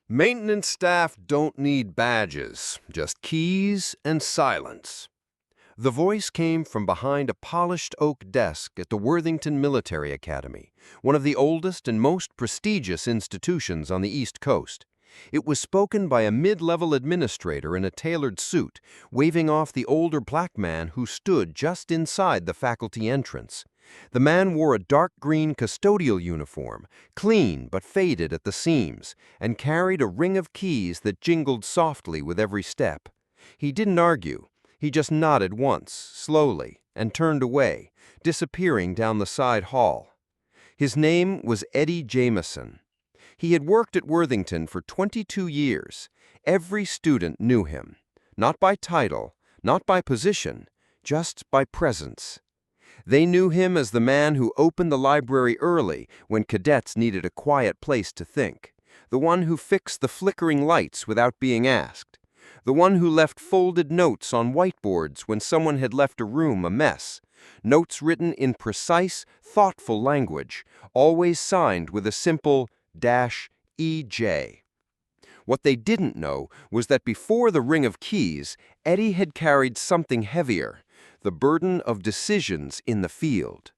Maintenance staff don't need badges, just keys and silence. The voice came from behind a polished oak desk at the Worthington Military Academy, one of the oldest and most prestigious institutions on the East Coast. It was spoken by a mid-level administrator in a tailored suit, waving off the older black man who stood just inside the faculty entrance. The man wore a dark green custodial uniform, clean but faded at the seams, and carried a ring of keys that jingled softly with every step. He didn't argue. He just nodded once, slowly, and turned away, disappearing down the side hall. His name was Eddie Jameson. He had worked at Worthington for 22 years. Every student knew him, not by title, not by position, just by presence. They knew him as the man who opened the library early when cadets needed a quiet place to think, the one who fixed the flickering lights without being asked, the one who left folded notes on whiteboards when someone had left a room a mess, notes written in precise, thoughtful language, always signed with a simple -EJ. What they didn't know was that before the ring of keys, Eddie had carried something heavier, the burden of decisions in the field.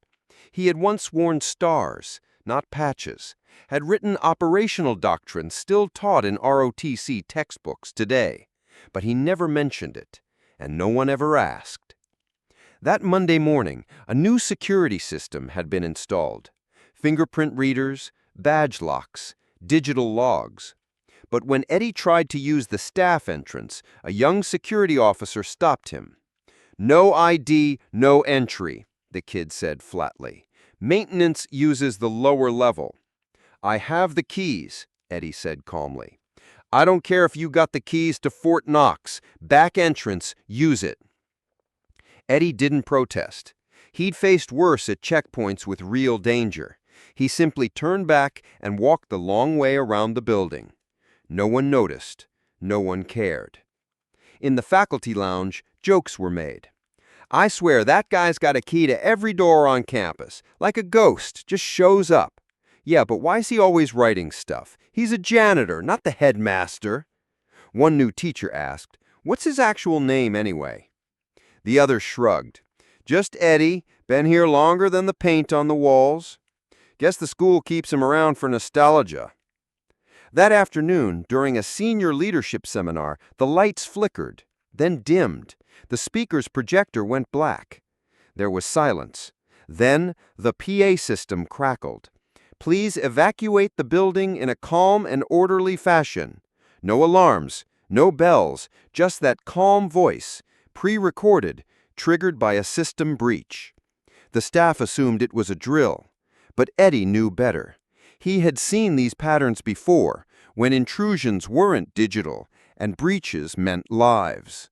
He had once worn stars, not patches, had written operational doctrines still taught in ROTC textbooks today, but he never mentioned it, and no one ever asked. That Monday morning, a new security system had been installed. Fingerprint readers, badge locks, digital logs. But when Eddie tried to use the staff entrance, a young security officer stopped him. "No ID, no entry," the kid said flatly. "Maintenance uses the lower level." "I have the keys," Eddie said calmly. "I don't care if you got the keys to Fort Knox. Back entrance, use it." Eddie didn't protest. He'd faced worse at checkpoints with real danger. He simply turned back and walked the long way around the building. No one noticed. No one cared. In the faculty lounge, jokes were made. "I swear that guy's got a key to every door on campus, like a ghost, just shows up. Yeah, but why's he always writing stuff? He's a janitor, not the headmaster." One new teacher asked, "What's his actual name anyway?" The other shrugged. "Just Eddie, been here longer than the paint on the walls. Guess the school keeps him around for nostalgia." That afternoon, during a senior leadership seminar, the lights flickered, then dimmed. The speaker's projector went black. There was silence. Then the PA system crackled. "Please evacuate the building in a calm and orderly fashion. No alarms, no bells, just that calm voice, pre-recorded, triggered by a system breach." The staff assumed it was a drill, but Eddie knew better. He had seen these patterns before, when intrusions weren't digital and breaches meant lives.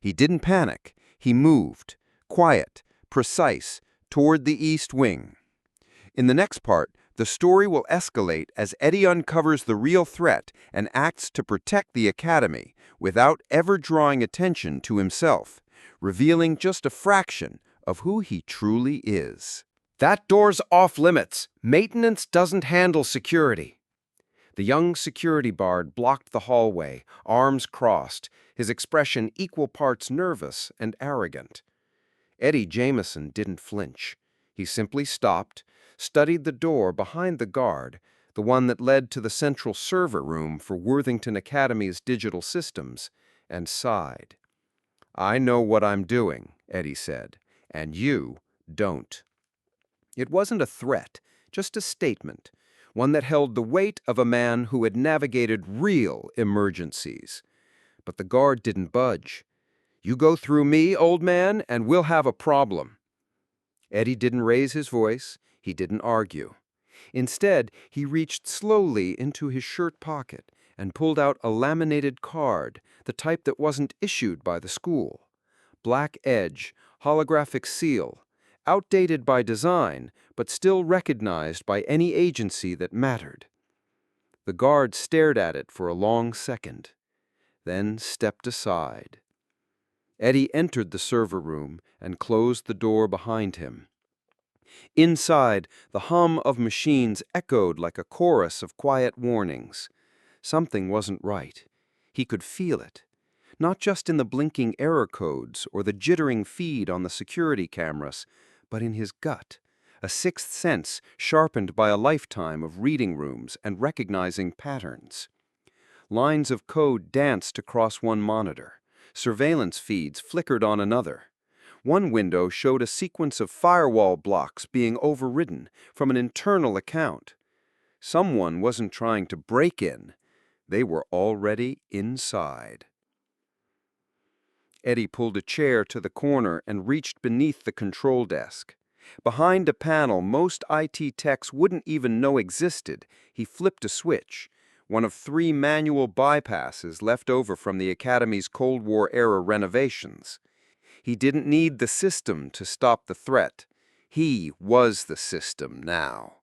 He didn't panic. He moved, quiet, precise, toward the East Wing. In the next part, the story will escalate as Eddie uncovers the real threat and acts to protect the academy without ever drawing attention to himself, revealing just a fraction of who he truly is. "That door's off limits. Maintenance doesn't handle security." The young security guard blocked the hallway, arms crossed, his expression equal parts nervous and arrogant. Eddie Jameson didn't flinch. He simply stopped, studied the door behind the guard, the one that led to the central server room for Worthington Academy's digital systems, and sighed. "I know what I'm doing," Eddie said, "and you don't." It wasn't a threat, just a statement, one that held the weight of a man who had navigated real emergencies. But the guard didn't budge. "You go through me, old man, and we'll have a problem." Eddie didn't raise his voice. He didn't argue. Instead, he reached slowly into his shirt pocket and pulled out a laminated card, the type that wasn't issued by the school. Black edge, holographic seal, outdated by design, but still recognized by any agency that mattered. The guard stared at it for a long second, then stepped aside. Eddie entered the server room and closed the door behind him. Inside, the hum of machines echoed like a chorus of quiet warnings. Something wasn't right. He could feel it. Not just in the blinking error codes or the jittering feed on the security cameras, but in his gut, a sixth sense sharpened by a lifetime of reading rooms and recognizing patterns. Lines of code danced across one monitor. Surveillance feeds flickered on another. One window showed a sequence of firewall blocks being overridden from an internal account. Someone wasn't trying to break in. They were already inside. Eddie pulled a chair to the corner and reached beneath the control desk. Behind a panel most IT techs wouldn't even know existed, he flipped a switch, one of 3 manual bypasses left over from the Academy's Cold War-era renovations. He didn't need the system to stop the threat. He was the system now.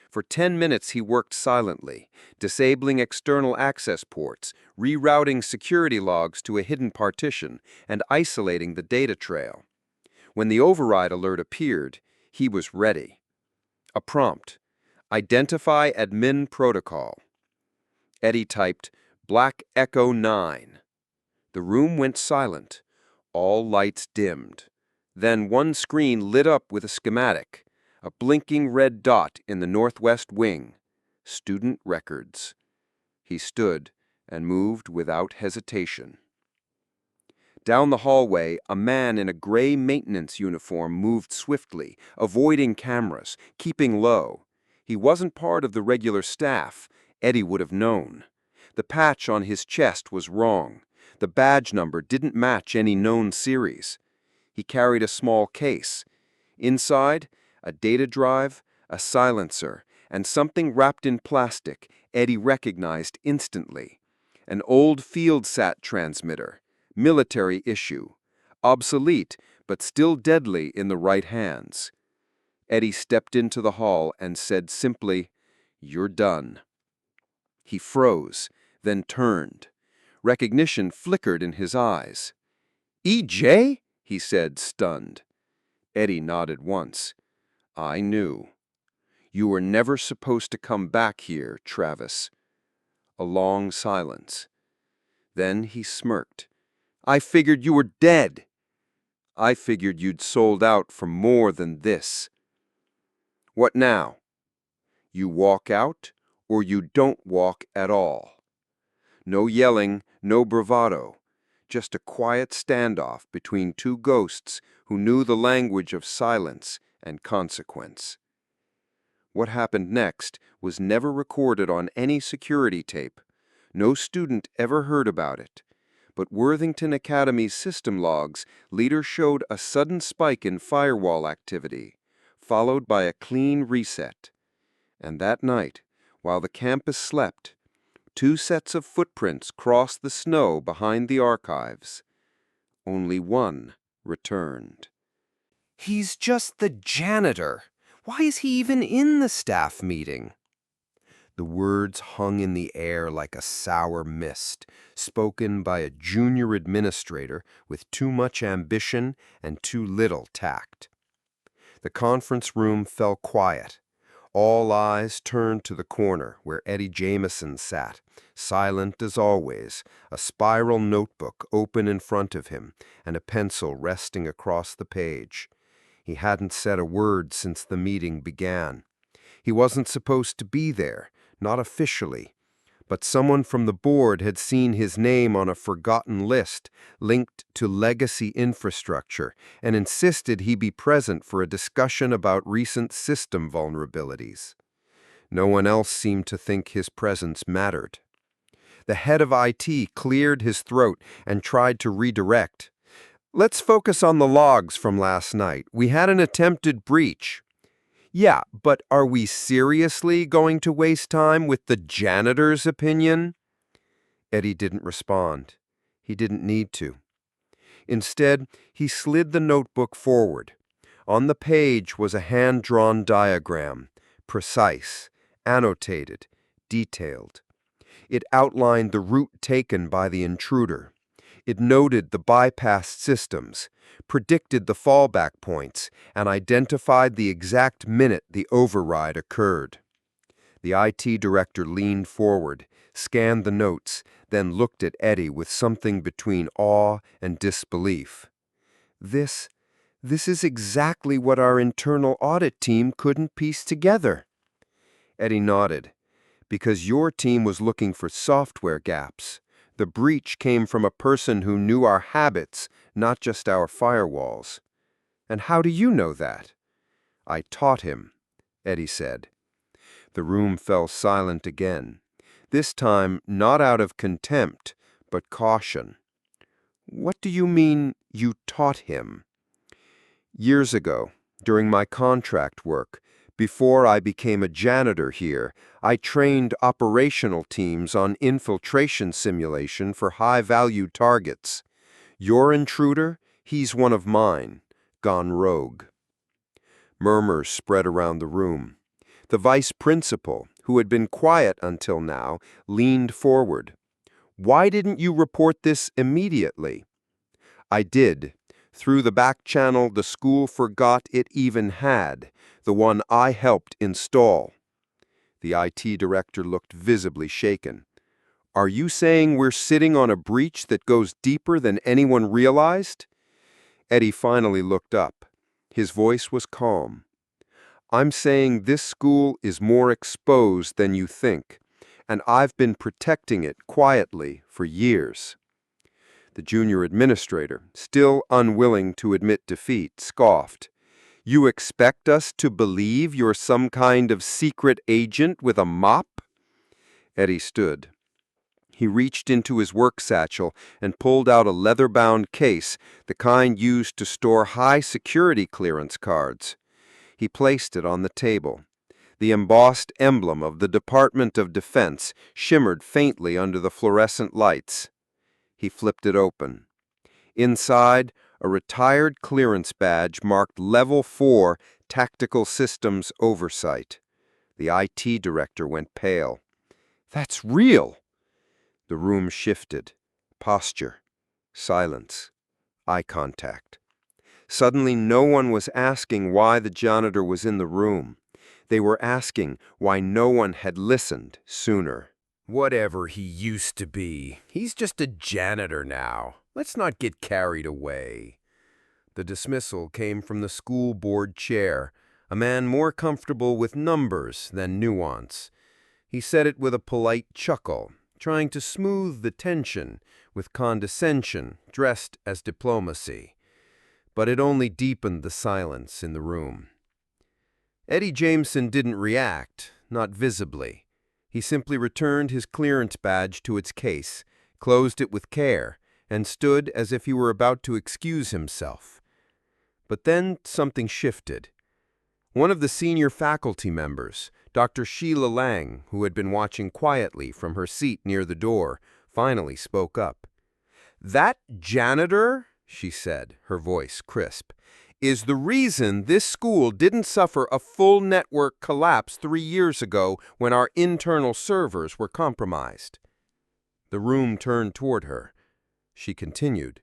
For 10 minutes he worked silently, disabling external access ports, rerouting security logs to a hidden partition, and isolating the data trail. When the override alert appeared, he was ready. A prompt: Identify admin protocol. Eddie typed Black Echo 9. The room went silent. All lights dimmed. Then one screen lit up with a schematic, a blinking red dot in the northwest wing. Student records. He stood and moved without hesitation. Down the hallway, a man in a gray maintenance uniform moved swiftly, avoiding cameras, keeping low. He wasn't part of the regular staff. Eddie would have known. The patch on his chest was wrong. The badge number didn't match any known series. He carried a small case. Inside, a data drive, a silencer, and something wrapped in plastic Eddie recognized instantly. An old FieldSat transmitter, military issue, obsolete but still deadly in the right hands. Eddie stepped into the hall and said simply, "You're done." He froze, then turned. Recognition flickered in his eyes. "EJ?" he said, stunned. Eddie nodded once. "I knew. You were never supposed to come back here, Travis." A long silence. Then he smirked. "I figured you were dead. I figured you'd sold out for more than this. What now? You walk out, or you don't walk at all." No yelling, no bravado. Just a quiet standoff between 2 ghosts who knew the language of silence and consequence. What happened next was never recorded on any security tape. No student ever heard about it. But Worthington Academy's system logs later showed a sudden spike in firewall activity, followed by a clean reset. And that night, while the campus slept, 2 sets of footprints crossed the snow behind the archives. Only one returned. "He's just the janitor. Why is he even in the staff meeting?" The words hung in the air like a sour mist, spoken by a junior administrator with too much ambition and too little tact. The conference room fell quiet. All eyes turned to the corner where Eddie Jameson sat, silent as always, a spiral notebook open in front of him and a pencil resting across the page. He hadn't said a word since the meeting began. He wasn't supposed to be there, not officially, but someone from the board had seen his name on a forgotten list linked to legacy infrastructure and insisted he be present for a discussion about recent system vulnerabilities. No one else seemed to think his presence mattered. The head of IT cleared his throat and tried to redirect. "Let's focus on the logs from last night. We had an attempted breach." "Yeah, but are we seriously going to waste time with the janitor's opinion?" Eddie didn't respond. He didn't need to. Instead, he slid the notebook forward. On the page was a hand-drawn diagram, precise, annotated, detailed. It outlined the route taken by the intruder. It noted the bypassed systems, predicted the fallback points, and identified the exact minute the override occurred. The IT director leaned forward, scanned the notes, then looked at Eddie with something between awe and disbelief. This is exactly what our internal audit team couldn't piece together. Eddie nodded. Because your team was looking for software gaps. The breach came from a person who knew our habits, not just our firewalls. And how do you know that? I taught him, Eddie said. The room fell silent again, this time not out of contempt, but caution. What do you mean, you taught him? Years ago, during my contract work, before I became a janitor here, I trained operational teams on infiltration simulation for high-value targets. Your intruder, he's one of mine, gone rogue. Murmurs spread around the room. The vice principal, who had been quiet until now, leaned forward. Why didn't you report this immediately? I did. Through the back channel the school forgot it even had, the one I helped install. The IT director looked visibly shaken. Are you saying we're sitting on a breach that goes deeper than anyone realized? Eddie finally looked up. His voice was calm. I'm saying this school is more exposed than you think, and I've been protecting it quietly for years. The junior administrator, still unwilling to admit defeat, scoffed. You expect us to believe you're some kind of secret agent with a mop? Eddie stood. He reached into his work satchel and pulled out a leather-bound case, the kind used to store high-security clearance cards. He placed it on the table. The embossed emblem of the Department of Defense shimmered faintly under the fluorescent lights. He flipped it open. Inside, a retired clearance badge marked Level 4 Tactical Systems Oversight. The IT director went pale. That's real! The room shifted. Posture. Silence. Eye contact. Suddenly no one was asking why the janitor was in the room. They were asking why no one had listened sooner. Whatever he used to be, he's just a janitor now. Let's not get carried away. The dismissal came from the school board chair, a man more comfortable with numbers than nuance. He said it with a polite chuckle, trying to smooth the tension with condescension dressed as diplomacy. But it only deepened the silence in the room. Eddie Jameson didn't react, not visibly. He simply returned his clearance badge to its case, closed it with care, and stood as if he were about to excuse himself. But then something shifted. One of the senior faculty members, Dr. Sheila Lang, who had been watching quietly from her seat near the door, finally spoke up. "That janitor," she said, her voice crisp, "is the reason this school didn't suffer a full network collapse 3 years ago when our internal servers were compromised." The room turned toward her. She continued.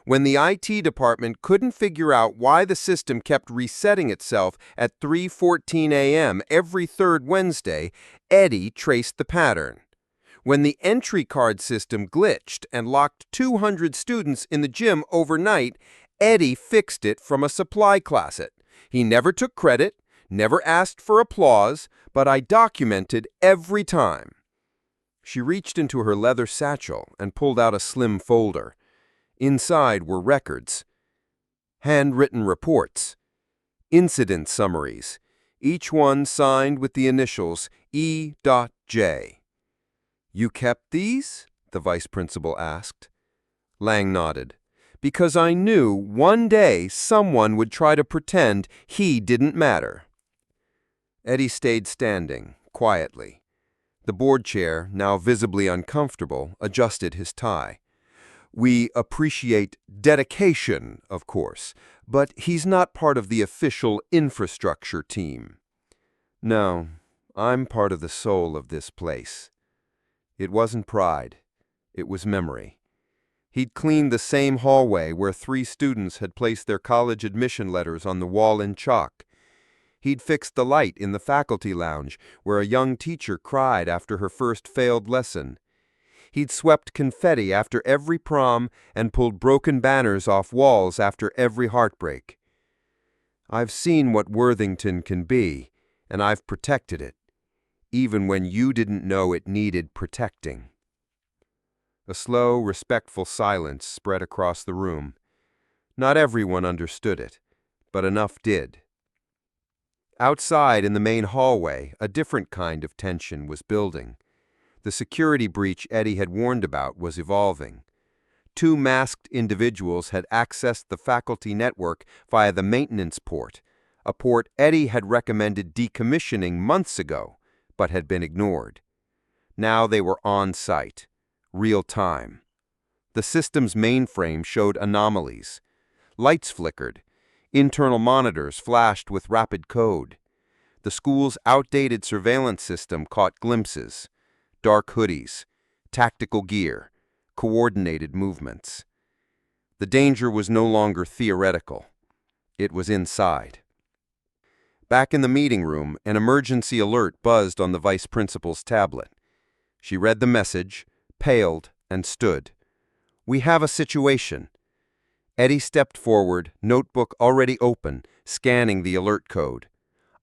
When the IT department couldn't figure out why the system kept resetting itself at 3:14 a.m. every third Wednesday, Eddie traced the pattern. When the entry card system glitched and locked 200 students in the gym overnight, Eddie fixed it from a supply closet. He never took credit, never asked for applause, but I documented every time. She reached into her leather satchel and pulled out a slim folder. Inside were records, handwritten reports, incident summaries, each one signed with the initials E.J. You kept these? The vice principal asked. Lang nodded. Because I knew one day someone would try to pretend he didn't matter. Eddie stayed standing, quietly. The board chair, now visibly uncomfortable, adjusted his tie. We appreciate dedication, of course, but he's not part of the official infrastructure team. No, I'm part of the soul of this place. It wasn't pride. It was memory. He'd cleaned the same hallway where 3 students had placed their college admission letters on the wall in chalk. He'd fixed the light in the faculty lounge where a young teacher cried after her first failed lesson. He'd swept confetti after every prom and pulled broken banners off walls after every heartbreak. I've seen what Worthington can be, and I've protected it, even when you didn't know it needed protecting. A slow, respectful silence spread across the room. Not everyone understood it, but enough did. Outside in the main hallway, a different kind of tension was building. The security breach Eddie had warned about was evolving. 2 masked individuals had accessed the faculty network via the maintenance port, a port Eddie had recommended decommissioning months ago, but had been ignored. Now they were on site, real time. The system's mainframe showed anomalies. Lights flickered. Internal monitors flashed with rapid code. The school's outdated surveillance system caught glimpses. Dark hoodies, tactical gear, coordinated movements. The danger was no longer theoretical. It was inside. Back in the meeting room, an emergency alert buzzed on the vice principal's tablet. She read the message, paled, and stood. "We have a situation." Eddie stepped forward, notebook already open, scanning the alert code.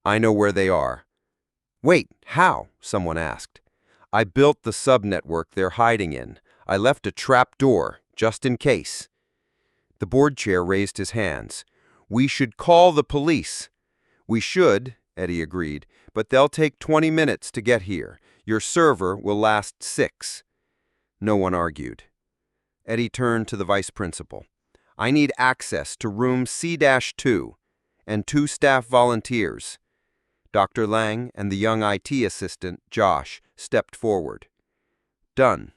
"I know where they are." "Wait, how?" someone asked. "I built the subnetwork they're hiding in. I left a trap door, just in case." The board chair raised his hands. "We should call the police." "We should," Eddie agreed, "but they'll take 20 minutes to get here. Your server will last 6. No one argued. Eddie turned to the vice principal. "I need access to room C-2 and 2 staff volunteers." Dr. Lang and the young IT assistant, Josh, stepped forward. "Done."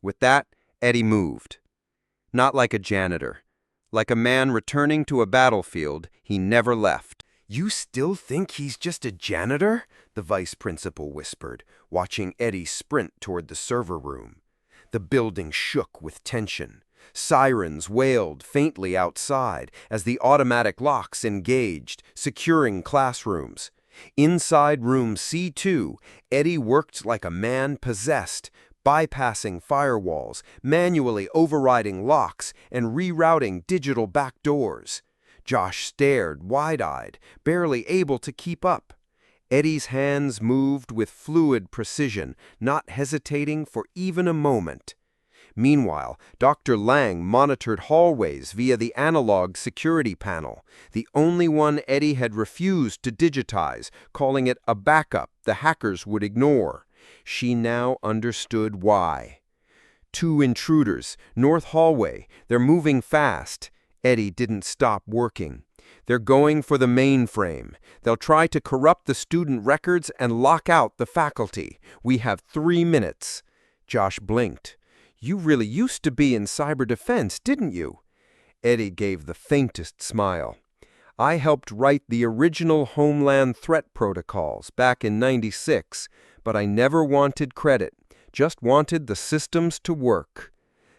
With that, Eddie moved. Not like a janitor. Like a man returning to a battlefield he never left. "You still think he's just a janitor?" the vice principal whispered, watching Eddie sprint toward the server room. The building shook with tension. Sirens wailed faintly outside as the automatic locks engaged, securing classrooms. Inside room C2, Eddie worked like a man possessed, bypassing firewalls, manually overriding locks, and rerouting digital backdoors. Josh stared wide-eyed, barely able to keep up. Eddie's hands moved with fluid precision, not hesitating for even a moment. Meanwhile, Dr. Lang monitored hallways via the analog security panel, the only one Eddie had refused to digitize, calling it a backup the hackers would ignore. She now understood why. 2 intruders, north hallway, they're moving fast. Eddie didn't stop working. "They're going for the mainframe. They'll try to corrupt the student records and lock out the faculty. We have 3 minutes. Josh blinked. "You really used to be in cyber defense, didn't you?" Eddie gave the faintest smile. "I helped write the original Homeland Threat Protocols back in '96, but I never wanted credit, just wanted the systems to work."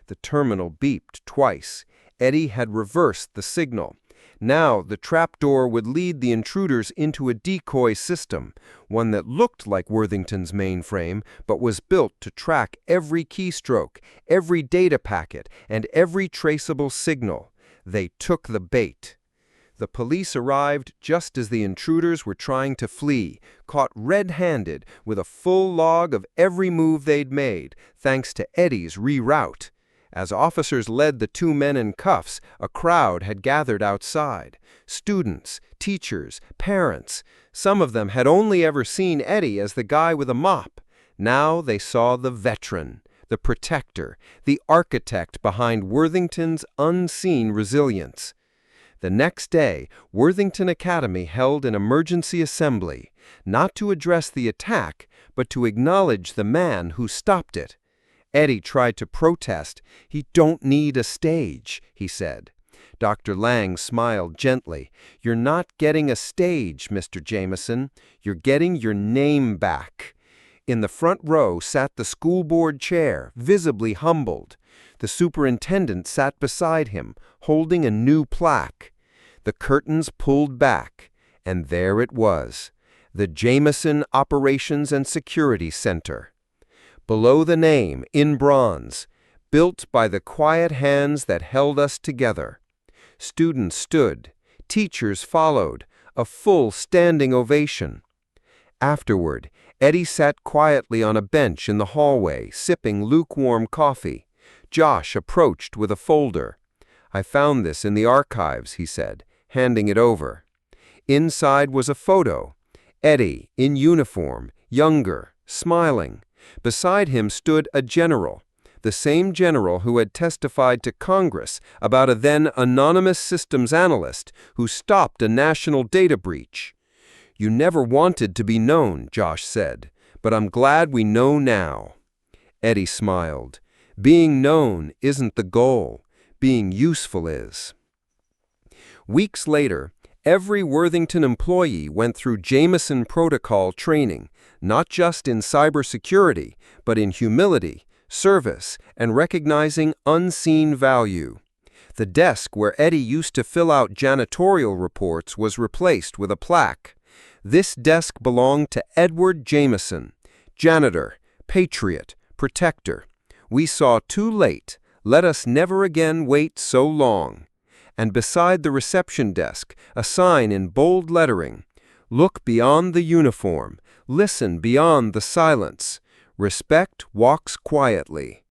The terminal beeped twice. Eddie had reversed the signal. Now the trapdoor would lead the intruders into a decoy system, one that looked like Worthington's mainframe, but was built to track every keystroke, every data packet, and every traceable signal. They took the bait. The police arrived just as the intruders were trying to flee, caught red-handed with a full log of every move they'd made, thanks to Eddie's reroute. As officers led the 2 men in cuffs, a crowd had gathered outside. Students, teachers, parents. Some of them had only ever seen Eddie as the guy with a mop. Now they saw the veteran, the protector, the architect behind Worthington's unseen resilience. The next day, Worthington Academy held an emergency assembly, not to address the attack, but to acknowledge the man who stopped it. Eddie tried to protest. "He don't need a stage," he said. Dr. Lang smiled gently. "You're not getting a stage, Mr. Jameson. You're getting your name back." In the front row sat the school board chair, visibly humbled. The superintendent sat beside him, holding a new plaque. The curtains pulled back. And there it was, the Jameson Operations and Security Center. Below the name, in bronze, built by the quiet hands that held us together. Students stood, teachers followed, a full standing ovation. Afterward, Eddie sat quietly on a bench in the hallway, sipping lukewarm coffee. Josh approached with a folder. "I found this in the archives," he said, handing it over. Inside was a photo. Eddie, in uniform, younger, smiling. Beside him stood a general, the same general who had testified to Congress about a then anonymous systems analyst who stopped a national data breach. "You never wanted to be known," Josh said, "but I'm glad we know now." Eddie smiled. "Being known isn't the goal. Being useful is." Weeks later, every Worthington employee went through Jameson protocol training, not just in cybersecurity, but in humility, service, and recognizing unseen value. The desk where Eddie used to fill out janitorial reports was replaced with a plaque. This desk belonged to Edward Jameson, janitor, patriot, protector. We saw too late, let us never again wait so long. And beside the reception desk, a sign in bold lettering, "Look beyond the uniform, listen beyond the silence. Respect walks quietly."